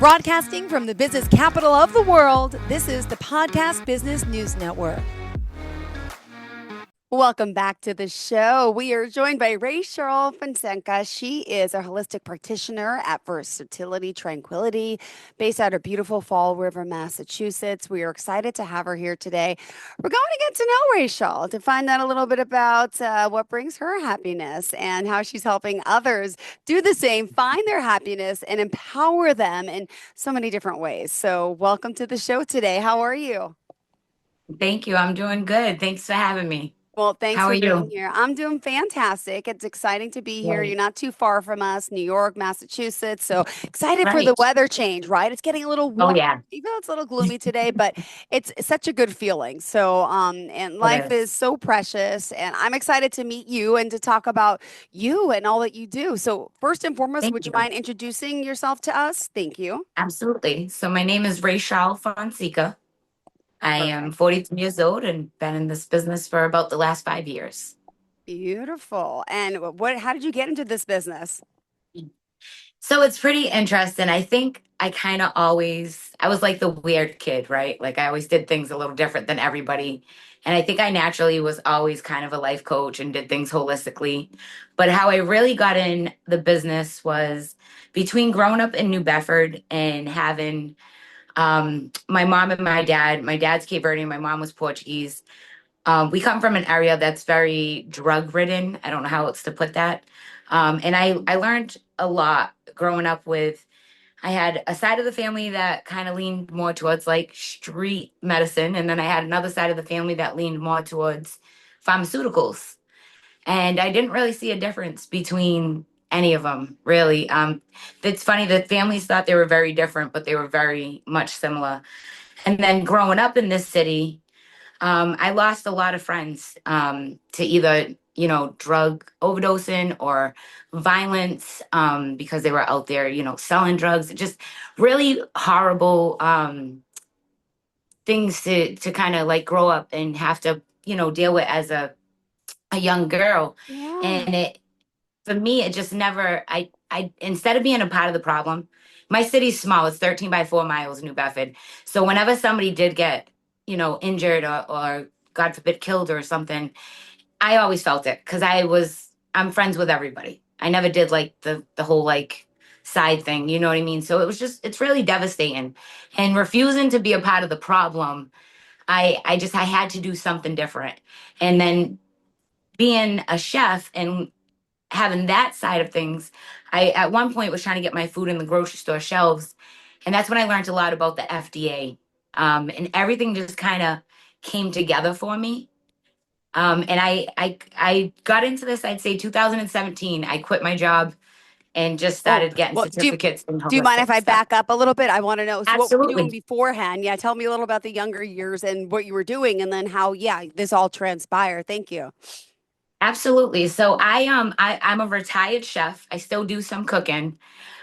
Broadcasting from the business capital of the world, this is the Podcast Business News Network. Welcome back to the show. We are joined by Reasharl Fonseca. She is a holistic practitioner at Versatility, Tranquility, based out of beautiful Fall River, Massachusetts. We are excited to have her here today. We're going to get to know Reasharl to find out a little bit about what brings her happiness and how she's helping others do the same, find their happiness, and empower them in so many different ways. So, welcome to the show today. How are you? Thank you. I'm doing good. Thanks for having me. Well, thanks How are for being you? here. I'm doing fantastic. It's exciting to be here. You're Right. not too far from us, New York, Massachusetts. So excited for the Right. weather change, right? It's getting a little Oh warm. yeah, Even though it's a little gloomy today, but it's such a good feeling. So, and it life is. is so precious, and I'm excited to meet you and to talk about you and all that you do. So, first and foremost, Thank would you you. mind introducing yourself to us? Thank you. Absolutely. So my name is Reasharl Fonseca. I am Perfect. 42 years old and been in this business for about the last 5 years. Beautiful. And how did you get into this business? So it's pretty interesting. I think I was like the weird kid, right? Like I always did things a little different than everybody. And I think I naturally was always kind of a life coach and did things holistically. But how I really got in the business was between growing up in New Bedford and having my mom and my dad. My dad's Cape Verdean, my mom was Portuguese. We come from an area that's very drug ridden. I don't know how else to put that. And I learned a lot growing up with, I had a side of the family that kind of leaned more towards like street medicine. And then I had another side of the family that leaned more towards pharmaceuticals. And I didn't really see a difference between any of them, really. It's funny that families thought they were very different, but they were very much similar. And then growing up in this city, I lost a lot of friends to either, drug overdosing or violence because they were out there, selling drugs. Just really horrible things to kind of like grow up and have to, deal with as a young girl. Yeah. And for me, it just never, instead of being a part of the problem, my city's small. It's 13 by 4 miles, New Bedford. So whenever somebody did get, injured or God forbid killed or something, I always felt it because I'm friends with everybody. I never did like the whole like side thing, you know what I mean? So it's really devastating. And refusing to be a part of the problem, I had to do something different. And then being a chef and having that side of things, I at one point was trying to get my food in the grocery store shelves, and that's when I learned a lot about the FDA, and everything just kind of came together for me. And I got into this, I'd say 2017. I quit my job and just Oh, started getting well, certificates in do you mind if holistic I stuff. back up a little bit? I want to know. So, what were you doing Absolutely. beforehand? Yeah, tell me a little about the younger years and what you were doing, and then how, yeah, this all transpired. Thank you. Absolutely. So I'm a retired chef. I still do some cooking.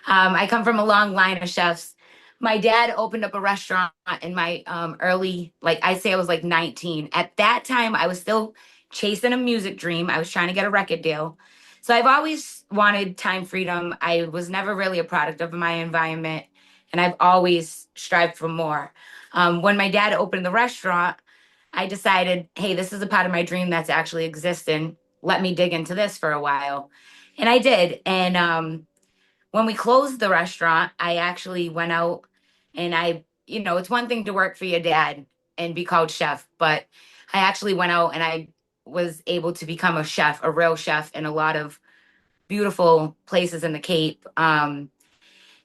I come from a long line of chefs. My dad opened up a restaurant in my early, like I say I was like 19. At that time, I was still chasing a music dream. I was trying to get a record deal. So I've always wanted time freedom. I was never really a product of my environment, and I've always strived for more. When my dad opened the restaurant, I decided, hey, this is a part of my dream that's actually existing. Let me dig into this for a while. And I did. And when we closed the restaurant, I actually went out and it's one thing to work for your dad and be called chef, but I actually went out and I was able to become a chef, a real chef in a lot of beautiful places in the Cape. And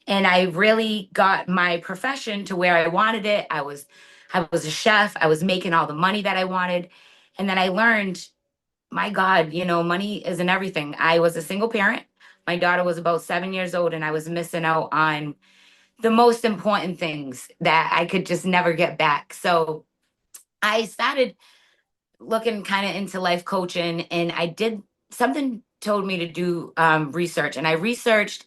I really got my profession to where I wanted it. I was a chef. I was making all the money that I wanted. And then I learned, my God, money isn't everything. I was a single parent. My daughter was about 7 years old, and I was missing out on the most important things that I could just never get back. So I started looking kind of into life coaching, and I did something told me to do research, and I researched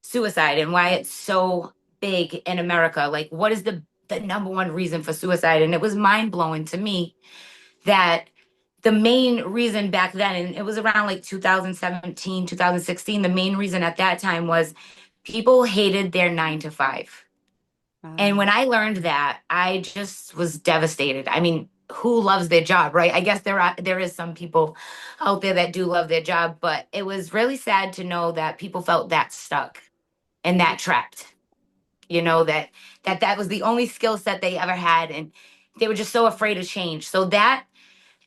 suicide and why it's so big in America. Like, what is the number one reason for suicide? And it was mind blowing to me that the main reason back then, and it was around like 2017, 2016, the main reason at that time was people hated their 9 to 5. And Wow. when I learned that, I just was devastated. I mean, who loves their job, right? I guess there is some people out there that do love their job, but it was really sad to know that people felt that stuck and that trapped. You know that was the only skill set they ever had, and they were just so afraid of change. So that,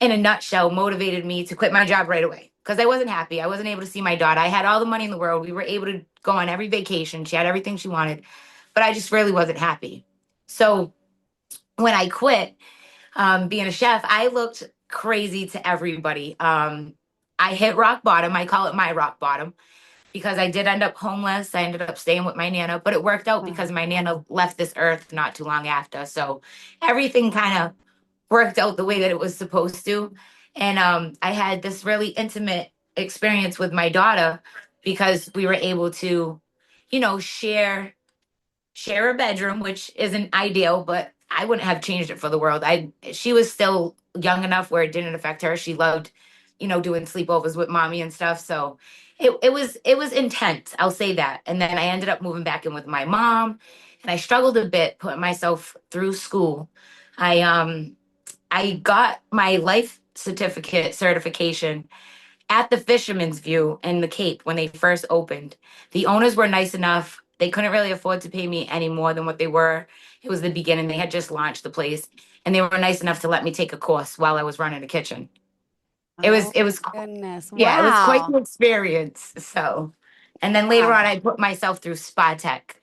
in a nutshell, motivated me to quit my job right away because I wasn't happy. I wasn't able to see my daughter. I had all the money in the world. We were able to go on every vacation. She had everything she wanted, but I just really wasn't happy. So when I quit being a chef, I looked crazy to everybody. I hit rock bottom. I call it my rock bottom because I did end up homeless. I ended up staying with my Nana, but it worked out Oh, because my Nana left this earth not too long after. So everything kind of worked out the way that it was supposed to. And I had this really intimate experience with my daughter because we were able to, share a bedroom, which isn't ideal, but I wouldn't have changed it for the world. She was still young enough where it didn't affect her. She loved, doing sleepovers with mommy and stuff. So it was intense. I'll say that. And then I ended up moving back in with my mom, and I struggled a bit putting myself through school. I got my life certificate certification at the Fisherman's View in the Cape when they first opened. The owners were nice enough. They couldn't really afford to pay me any more than what they were. It was the beginning. They had just launched the place, and they were nice enough to let me take a course while I was running the kitchen. It was oh it was goodness. yeah, it was quite Wow. an experience. So, and then later Wow. on I put myself through spa tech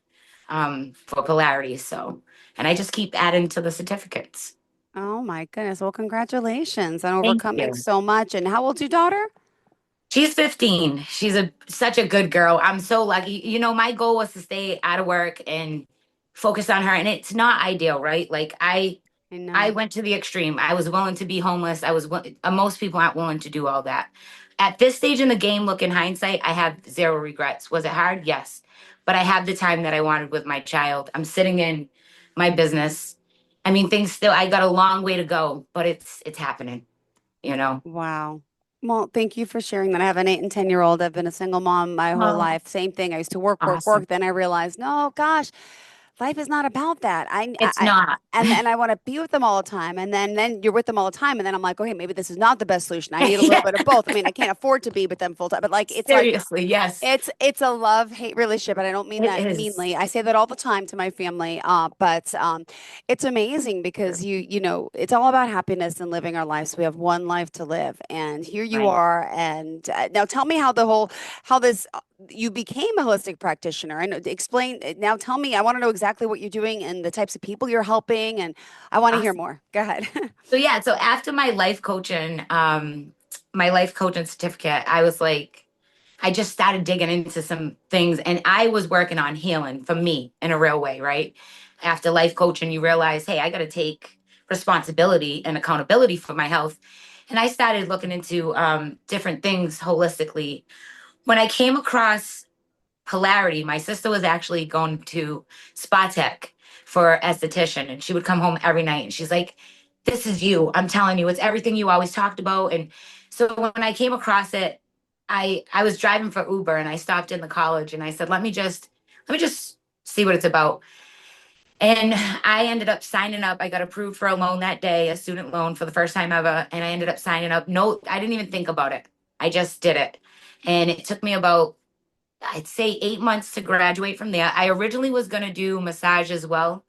for polarity. So, and I just keep adding to the certificates. Oh my goodness. Well, congratulations on Thank overcoming you. so much. And how old's your daughter? She's 15. She's such a good girl. I'm so lucky. My goal was to stay out of work and focus on her, and it's not ideal, right? Like I I know. went to the extreme. I was willing to be homeless. Most people aren't willing to do all that. At this stage in the game, look in hindsight, I have zero regrets. Was it hard? Yes. But I have the time that I wanted with my child. I'm sitting in my business. I mean, I got a long way to go, but it's happening, you know. Wow. Well, thank you for sharing that. I have an 8 and 10-year-old. I've been a single mom my whole Oh, life. Same thing. I used to work, work, awesome. work. Then I realized, no, gosh, life is not about that. It's not. And I want to be with them all the time. And then you're with them all the time. And then I'm like, okay, maybe this is not the best solution. I need a little Yeah. bit of both. I mean, I can't afford to be with them full time, but like, it's like, Seriously, yes, it's a love-hate relationship, and I don't mean it that is. meanly. I say that all the time to my family. But it's amazing because it's all about happiness and living our lives. We have one life to live, and here you Right. are. And now tell me how this you became a holistic practitioner. And explain now. Tell me. I want to know exactly what you're doing and the types of people you're helping, and I want to hear Awesome. more. Go ahead. So yeah, so after my life coaching certificate, I was like, I just started digging into some things, and I was working on healing for me in a real way, right? After life coaching, you realize, hey, I got to take responsibility and accountability for my health. And I started looking into different things holistically. When I came across polarity. My sister was actually going to spa tech for esthetician, and she would come home every night and she's like, "This is you. I'm telling you, it's everything you always talked about." And so when I came across it, I was driving for Uber and I stopped in the college and I said, "Let me just see what it's about." And I ended up signing up. I got approved for a loan that day, a student loan for the first time ever. And I ended up signing up. No, I didn't even think about it. I just did it. And it took me about, I'd say, 8 months to graduate from there. I originally was going to do massage as well,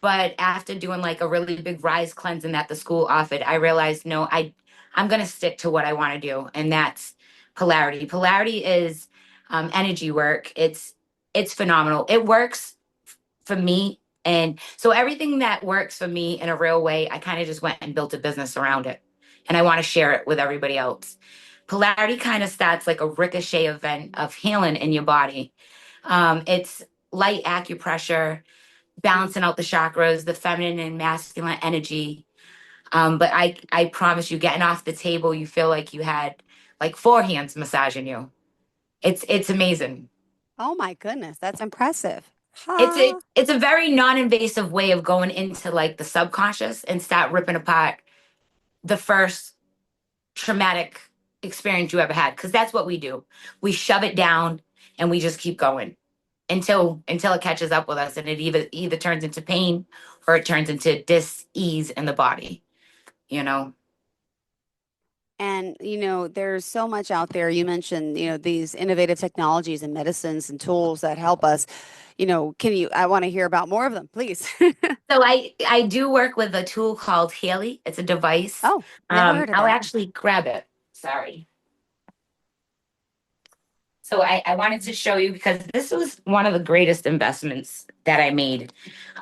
but after doing like a really big rise cleansing that the school offered, I realized no, I'm going to stick to what I want to do, and that's polarity. Polarity is energy work. It's phenomenal. It works for me, and so everything that works for me in a real way, I kind of just went and built a business around it, and I want to share it with everybody else. Polarity kind of starts like a ricochet event of healing in your body. It's light acupressure, balancing out the chakras, the feminine and masculine energy. But I promise you, getting off the table, you feel like you had like four hands massaging you. It's amazing. Oh my goodness, that's impressive. It's a Ha. it's a very non-invasive way of going into like the subconscious and start ripping apart the first traumatic experience you ever had, because that's what we do. We shove it down and we just keep going. until it catches up with us, and it either turns into pain or it turns into dis-ease in the body, you know. And, there's so much out there. You mentioned, these innovative technologies and medicines and tools that help us. I want to hear about more of them, please. So I do work with a tool called Haley. It's a device. Oh, never heard of I'll that. actually grab it. Sorry. So I wanted to show you because this was one of the greatest investments that I made.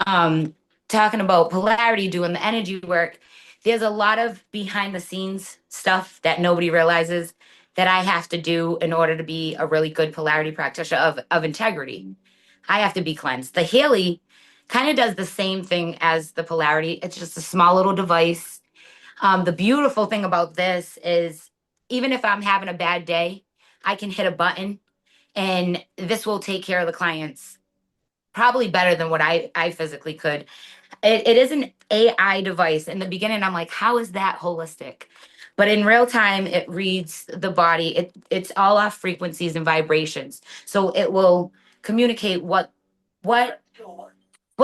Um, Talking about polarity, doing the energy work, there's a lot of behind the scenes stuff that nobody realizes that I have to do in order to be a really good polarity practitioner of integrity. I have to be cleansed. The Haley kind of does the same thing as the polarity. It's just a small little device. The beautiful thing about this is even if I'm having a bad day, I can hit a button and this will take care of the clients probably better than what I physically could. It is an AI device. In the beginning, I'm like, how is that holistic? But in real time, it reads the body. It's all off frequencies and vibrations. So it will communicate what what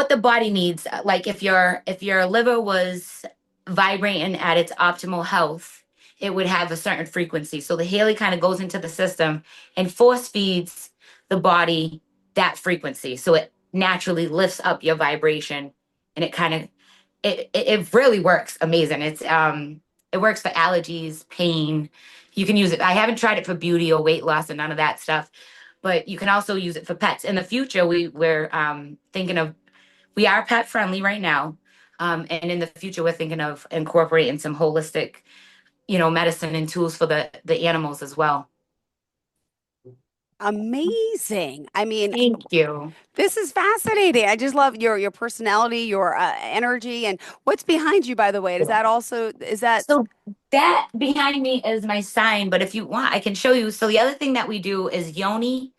the body needs. Like if your liver was vibrating at its optimal health, it would have a certain frequency. So the Haley kind of goes into the system and force feeds the body that frequency. So it naturally lifts up your vibration, and it kind of it really works amazing. It works for allergies, pain. You can use it. I haven't tried it for beauty or weight loss and none of that stuff, but you can also use it for pets. In the future, we're thinking of we are pet friendly right now. And in the future, we're thinking of incorporating some holistic, medicine and tools for the animals as well. Amazing. I mean, Thank you. this is fascinating. I just love your personality, your energy, and what's behind you, by the way. Is that, So that behind me is my sign, but if you want, I can show you. So the other thing that we do is yoni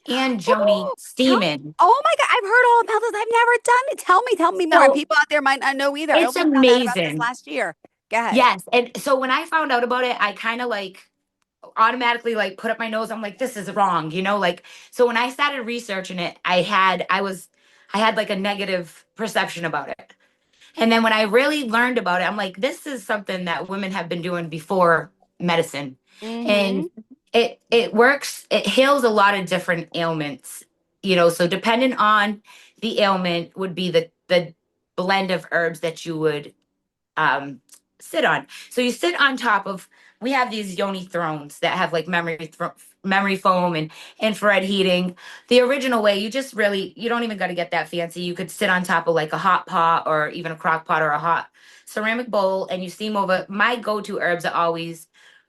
and joni oh, tell, steaming. oh my God, I've heard all about this. I've never done it. Tell me more. And So people out there might not know either. I it's only found out about this amazing. last year. Go ahead. Yes. And so when I found out about it, I kind of like automatically like put up my nose. I'm like, this is wrong, like so when I started researching it, I had like a negative perception about it. And then when I really learned about it, I'm like, this is something that women have been doing before medicine. Mm-hmm. And it works, it heals a lot of different ailments, so depending on the ailment would be the blend of herbs that you would um, sit on. So you sit on top of. We have these yoni thrones that have like memory foam and infrared heating. The original way, you don't even got to get that fancy. You could sit on top of like a hot pot or even a crock pot or a hot ceramic bowl, and you steam over. My go-to herbs are always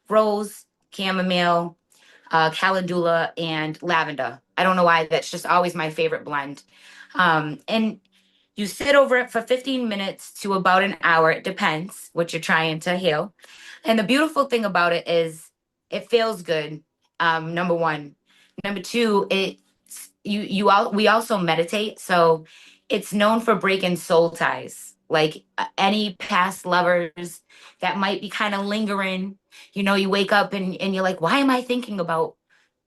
rose, chamomile, calendula, and lavender. I don't know why. That's just always my favorite blend. And you sit over it for 15 minutes to about an hour. It depends what you're trying to heal. And the beautiful thing about it is it feels good. Number one. Number two, we also meditate. So it's known for breaking soul ties. Like any past lovers that might be kind of lingering, you wake up and you're like, why am I thinking about,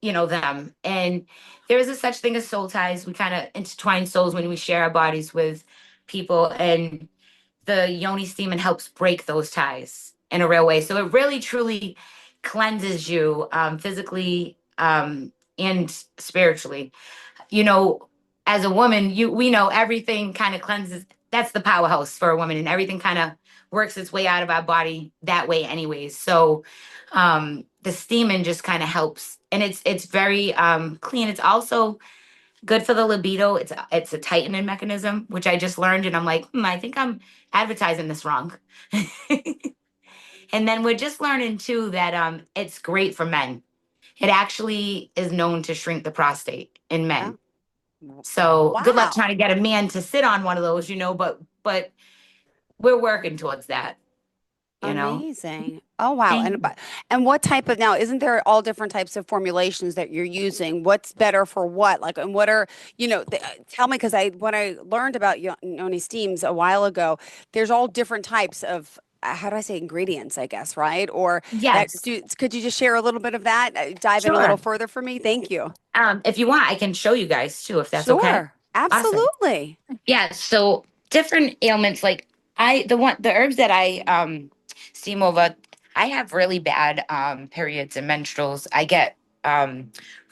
them? And there is a such thing as soul ties. We kind of intertwine souls when we share our bodies with people, and the yoni steam and helps break those ties in a real way. So it really truly cleanses you physically and spiritually. You know, as a woman, we know everything kind of cleanses. That's the powerhouse for a woman, and everything kind of works its way out of our body that way, anyways. So the steaming just kind of helps, and it's very clean. It's also good for the libido. It's a tightening mechanism, which I just learned, and I'm like, I think I'm advertising this wrong. And then we're just learning too that it's great for men. It actually is known to shrink the prostate in Oh, men. So good luck wow. trying to get a man to sit on one of those, but we're working towards that, you know. Amazing. Oh, wow. Thank And you. and what type of now, isn't there all different types of formulations that you're using? What's better for what? Like, and what are, tell me, because when I learned about yoni steams a while ago, there's all different types of how do I say ingredients, I guess, right? Or that Yes, do, could you just share a little bit of that? Dive in a little sure. further for me? Thank you. If you want, I can show you guys too, if that's okay. Sure. Awesome. Absolutely. Yeah, so different ailments like the herbs that I steam over, I have really bad periods and menstruals. I get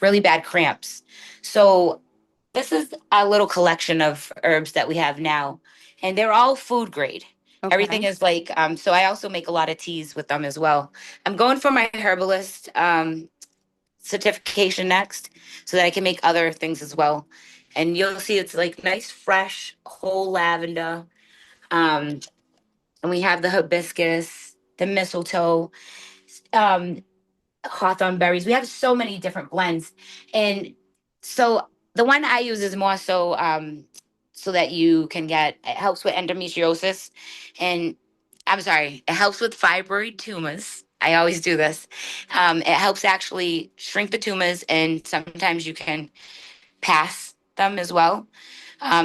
really bad cramps. So this is a little collection of herbs that we have now, and they're all food grade. Everything Okay. is like so I also make a lot of teas with them as well. I'm going for my herbalist certification next so that I can make other things as well. And you'll see it's like nice, fresh, whole lavender. Um, and we have the hibiscus, the mistletoe, um, hawthorn berries. We have so many different blends. And so the one I use is more so so that you can get, it helps with endometriosis. And I'm sorry, it helps with fibroid tumors. I always do this. It helps actually shrink the tumors, and sometimes you can pass them as well,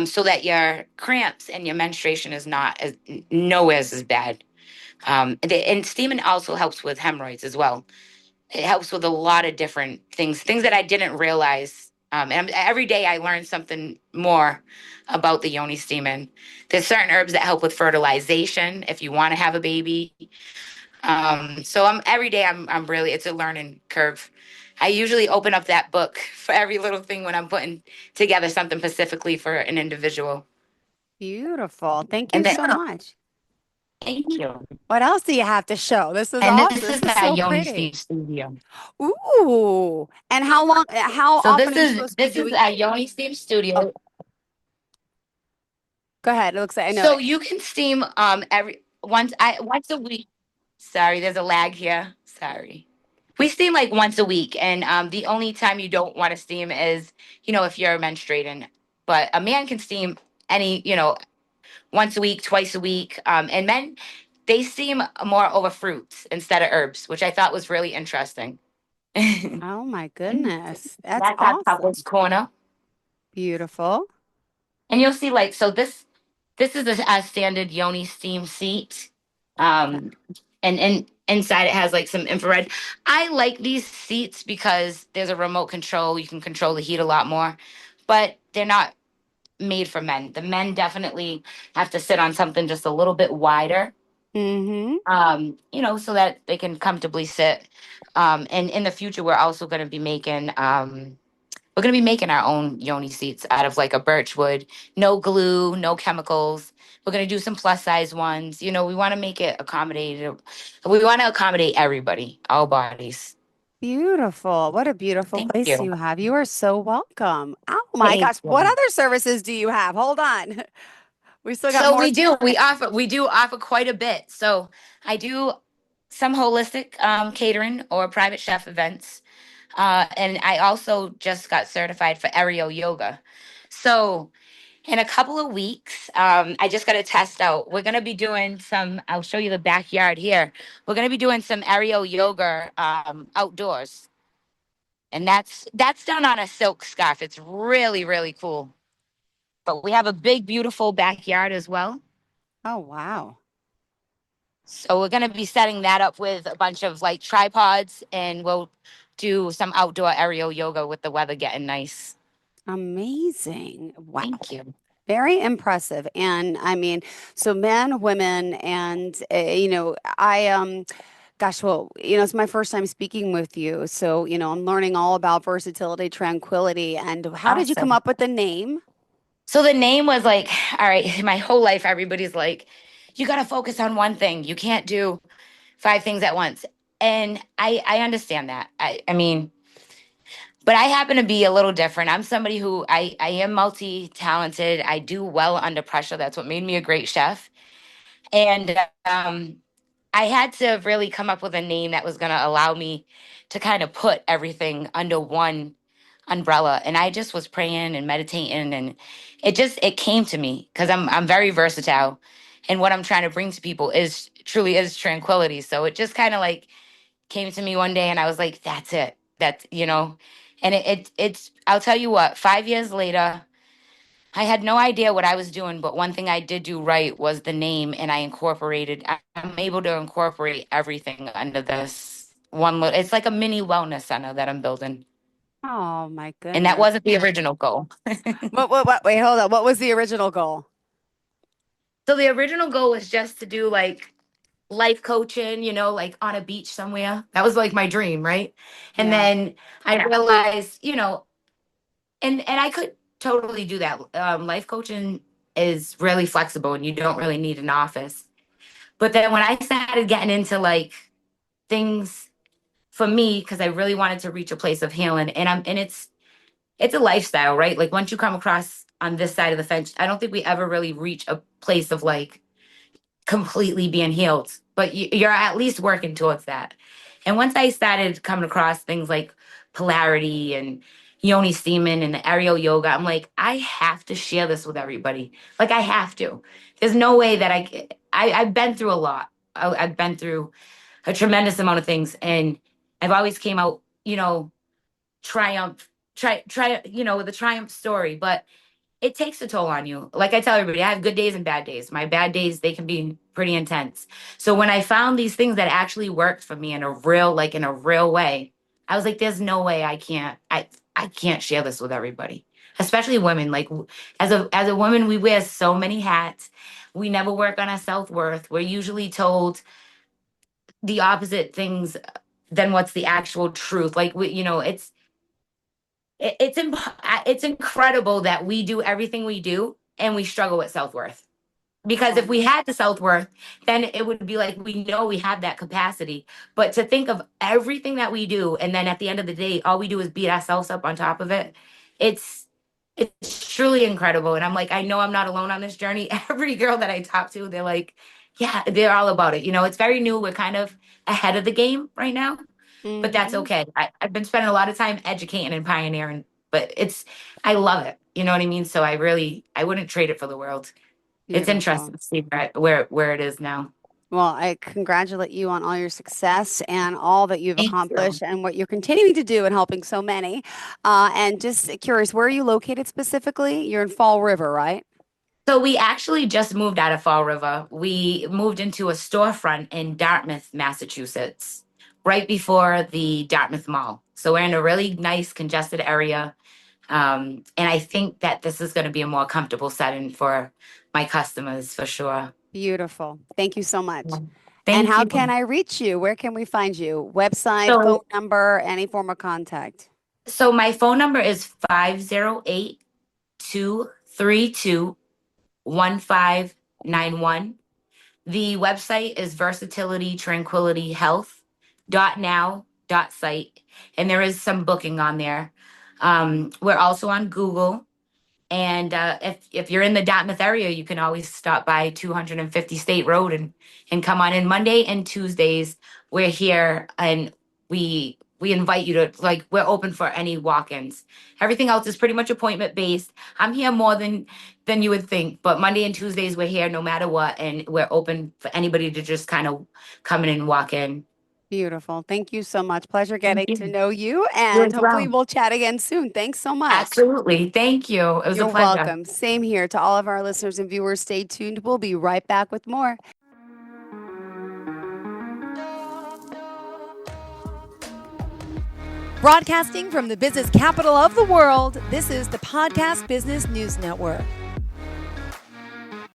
so that your cramps and your menstruation is not as nowhere as bad. And steaming also helps with hemorrhoids as well. It helps with a lot of different things that I didn't realize. Every day I learn something more about the yoni steaming. There's certain herbs that help with fertilization if you want to have a baby. So I'm every day I'm really, it's a learning curve. I usually open up that book for every little thing when I'm putting together something specifically for an individual. Beautiful. Thank you And then so much. thank you. What else do you have to show? This is And awesome. this This is is our so yoni pretty. steam studio. Ooh. And how long, how So often are you supposed to be this is doing? our yoni steam Oh, studio. go ahead. It looks like I know So it. you can steam once a week. Sorry, there's a lag here. Sorry. We steam like once a week, and the only time you don't want to steam is, if you're menstruating. But a man can steam once a week, twice a week. And men, they steam more over fruits instead of herbs, which I thought was really interesting. And Oh my goodness. That's that's our couple's awesome. corner. Beautiful. And you'll see like so this is a standard yoni steam seat. Okay. Um and inside it has like some infrared. I like these seats because there's a remote control. You can control the heat a lot more, but they're not made for men. The men definitely have to sit on something just a little bit wider, Mm-hmm. so that they can comfortably sit. And in the future, we're going to be making our own yoni seats out of like a birch wood, no glue, no chemicals. We're going to do some plus size ones. We want to make it accommodated. We want to accommodate everybody, all bodies. Beautiful. What a beautiful Thank place you. you have. You are so welcome. Oh my Thank gosh. What you. other services do you have? Hold on. We still got So more. we do offer quite a bit. So I do some holistic catering or private chef events. And I also just got certified for aerial yoga. So in a couple of weeks, I just got to test out. We're going to be doing I'll show you the backyard here. We're going to be doing some aerial yoga outdoors. And that's done on a silk scarf. It's really, really cool. But we have a big, beautiful backyard as well. Oh, wow. So we're going to be setting that up with a bunch of like tripods, and we'll do some outdoor aerial yoga with the weather getting nice. Amazing. Wow. Thank you. Very impressive. And I mean, so men, women, and gosh, well, it's my first time speaking with you. So, I'm learning all about versatility, tranquility. And how did you come Awesome. up with the name? So the name was like, all right, my whole life, everybody's like, you got to focus on one thing. You can't do five things at once. And I understand that. I mean, but I happen to be a little different. I'm somebody who I am multi-talented. I do well under pressure. That's what made me a great chef. And I had to really come up with a name that was going to allow me to kind of put everything under one umbrella. And I just was praying and meditating, and it came to me because I'm very versatile, and what I'm trying to bring to people is truly is tranquility. So it just kind of like came to me one day, and I was like, that's it. That's. And it's I'll tell you what, 5 years later, I had no idea what I was doing, but one thing I did do right was the name, and I'm able to incorporate everything under this one. It's like a mini wellness center that I'm building. Oh my And that goodness. wasn't the original goal. What, wait, hold on. What was the original goal? So the original goal was just to do like life coaching, like on a beach somewhere. That was like my dream, right? And Yeah. then I realized, and I could totally do that. Life coaching is really flexible and you don't really need an office. But then when I started getting into like things for me, because I really wanted to reach a place of healing, and it's a lifestyle, right? Like once you come across on this side of the fence, I don't think we ever really reach a place of like completely being healed, but you're at least working towards that. And once I started coming across things like polarity and yoni steaming and the aerial yoga, I'm like, I have to share this with everybody. Like I have to. There's no way that I've been through a lot. I've been through a tremendous amount of things, and I've always came out, triumph, with a triumph story. But it takes a toll on you. Like I tell everybody, I have good days and bad days. My bad days, they can be pretty intense. So when I found these things that actually worked for me in a real way, I was like, there's no way I can't share this with everybody. Especially women. Like as a woman, we wear so many hats. We never work on our self-worth. We're usually told the opposite things than what's the actual truth. Like it's incredible that we do everything we do and we struggle with self-worth, because if Oh, we had the self-worth, then it would be like we know we have that capacity. But to think of everything that we do and then at the end of the day all we do is beat ourselves up on top of it, it's it's truly incredible. And I'm like, I know I'm not alone on this journey. Every girl that I talk to, they're like, yeah, they're all about it. It's very new. We're kind of ahead of the game right now, but that's mm-hmm. okay. I've been spending a lot of time educating and pioneering, but I love it. You know what I mean? So I wouldn't trade it for the world. It's Beautiful. interesting to see where it is now. Well, I congratulate you on all your success and all that you've Thank you. accomplished and what you're continuing to do in helping so many. And just curious, where are you located specifically? You're in Fall River, right? So we actually just moved out of Fall River. We moved into a storefront in Dartmouth, Massachusetts, right before the Dartmouth Mall. So we're in a really nice congested area. And I think that this is going to be a more comfortable setting for my customers for sure. Beautiful. Thank you so Yeah. much. And Thank how you. can I reach you? Where can we find you? Website, phone So, number, any form of contact? so my phone number is 508-232-1591. The website is Versatility Tranquility Health .now.site, and there is some booking on there. We're also on Google. And if you're in the Dartmouth area, you can always stop by 250 State Road and come on in. Monday and Tuesdays, we're here, and we invite you to, like, we're open for any walk-ins. Everything else is pretty much appointment based. I'm here more than you would think, but Monday and Tuesdays we're here no matter what, and we're open for anybody to just kind of come in and walk in. Beautiful. Thank you so much. Pleasure Thank getting to you. know you, You and as hopefully well. we'll chat again soon. Thanks so much. Absolutely. Thank you. It was a You're pleasure. welcome. Same here to all of our listeners and viewers. Stay tuned. We'll be right back with more. Broadcasting from the business capital of the world, this is the Podcast Business News Network.